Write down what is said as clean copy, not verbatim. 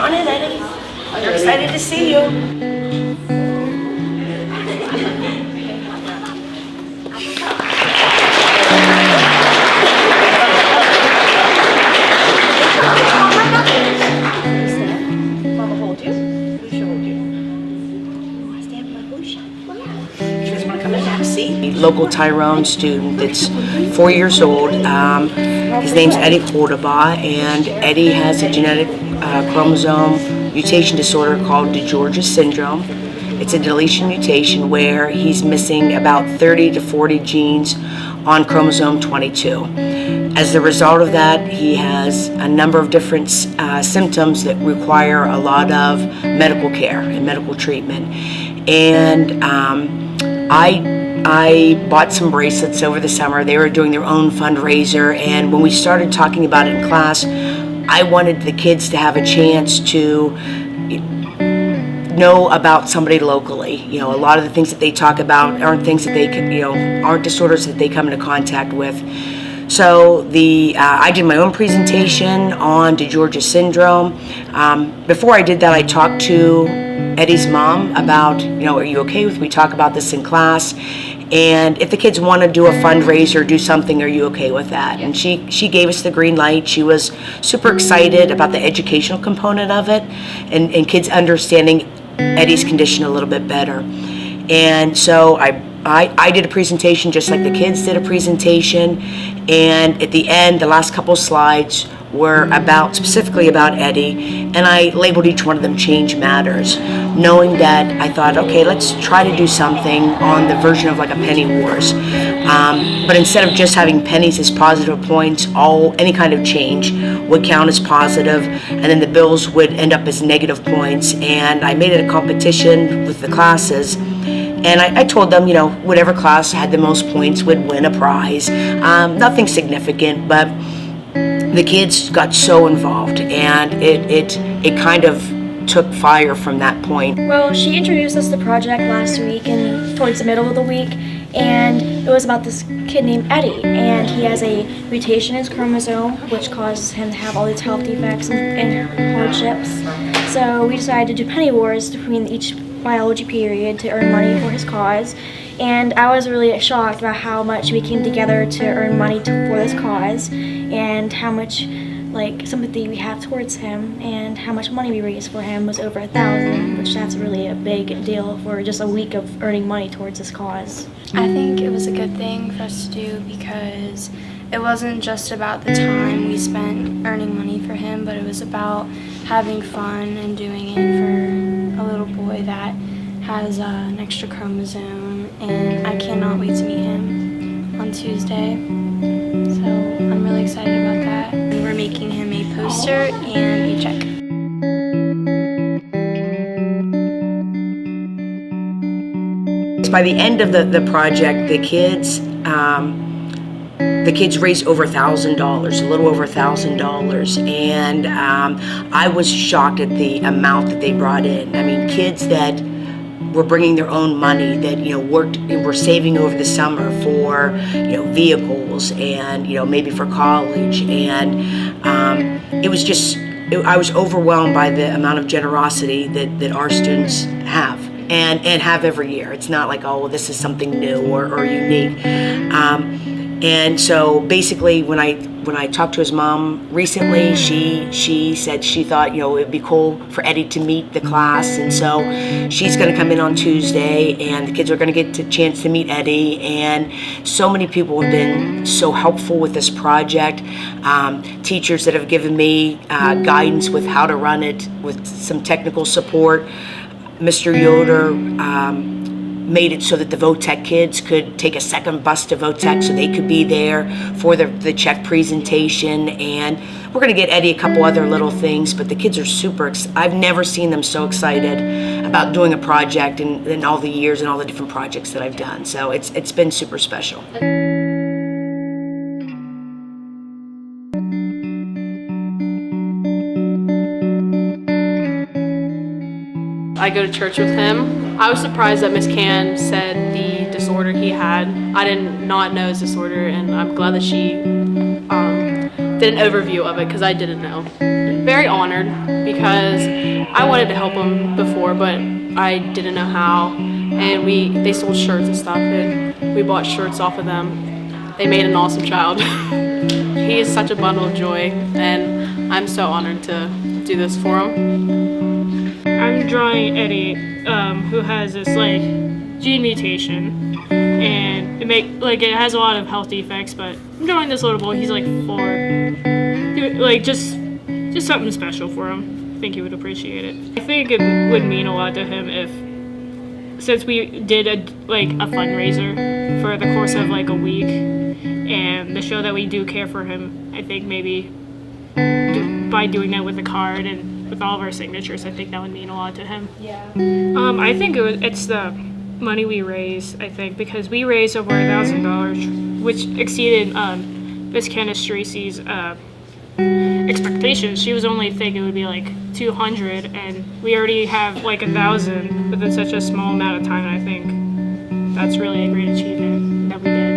on in, Eddie. We're excited to see you. Mama hold you. Who should hold you? You guys want to come and have a seat? Local Tyrone student that's 4 years old. His name's Eddie Cordoba, and Eddie has a genetic chromosome mutation disorder called DiGeorge syndrome. It's a deletion mutation where he's missing about 30 to 40 genes on chromosome 22. As a result of that, he has a number of different symptoms that require a lot of medical care and medical treatment. And I bought some bracelets over the summer. They were doing their own fundraiser, and when we started talking about it in class, I wanted the kids to have a chance to know about somebody locally. You know, a lot of the things that they talk about aren't things that they can, aren't disorders that they come into contact with. So I did my own presentation on DiGeorge syndrome. Before I did that, I talked to Eddie's mom about, are you okay with we talk about this in class? And if the kids want to do a fundraiser, do something, are you okay with that? And she gave us the green light. She was super excited about the educational component of it and kids understanding Eddie's condition a little bit better. And so I did a presentation just like the kids did a presentation, and at the end, the last couple slides were specifically about Eddie, and I labeled each one of them Change Matters, knowing that I thought, okay, let's try to do something on the version of like a penny wars. But instead of just having pennies as positive points, any kind of change would count as positive, and then the bills would end up as negative points. And I made it a competition with the classes. And I told them, whatever class had the most points would win a prize. Nothing significant, but the kids got so involved, and it kind of took fire from that point. Well, she introduced us to the project last week and towards the middle of the week, and it was about this kid named Eddie, and he has a mutation in his chromosome which causes him to have all these health defects and hardships. So we decided to do penny wars between each biology period to earn money for his cause, and I was really shocked about how much we came together to earn money for this cause, and how much sympathy we have towards him, and how much money we raised for him was over 1,000, which that's really a big deal for just a week of earning money towards this cause. I think it was a good thing for us to do because it wasn't just about the time we spent earning money for him, but it was about having fun and doing it for a little boy that has an extra chromosome, and I cannot wait to meet him on Tuesday. So I'm really excited about that. We're making him a poster and a check. By the end of the project, the kids raised over $1,000, a little over $1,000, and I was shocked at the amount that they brought in. I mean, kids that were bringing their own money, that worked and were saving over the summer for vehicles and maybe for college, and it was just I was overwhelmed by the amount of generosity that our students have and have every year. It's not like, oh, well, this is something new or unique. And so basically, when I talked to his mom recently, she said she thought it'd be cool for Eddie to meet the class, and so she's going to come in on Tuesday, and the kids are going to get a chance to meet Eddie. And so many people have been so helpful with this project. Teachers that have given me guidance with how to run it, with some technical support. Mr. Yoder made it so that the VOTEC kids could take a second bus to VOTEC so they could be there for the check presentation. And we're going to get Eddie a couple other little things, but the kids are super I've never seen them so excited about doing a project in all the years and all the different projects that I've done. So it's been super special. I go to church with him. I was surprised that Miss Can said the disorder he had. I did not know his disorder, and I'm glad that she did an overview of it because I didn't know. very honored because I wanted to help him before, but I didn't know how. And they sold shirts and stuff, and we bought shirts off of them. They made an awesome child. He is such a bundle of joy, and I'm so honored to do this for him. I'm drawing Eddie, who has this gene mutation, and it has a lot of health defects. But I'm drawing this little boy. He's 4, just something special for him. I think he would appreciate it. I think it would mean a lot to him since we did a fundraiser for the course of a week, and the show that we do care for him. I think maybe by doing that with a card and with all of our signatures, I think that would mean a lot to him. Yeah. I think it's the money we raise. I think because we raised over $1,000, which exceeded Miss Candace Tracy's expectations. She was only thinking it would be 200, and we already have 1,000 within such a small amount of time. And I think that's really a great achievement that we did.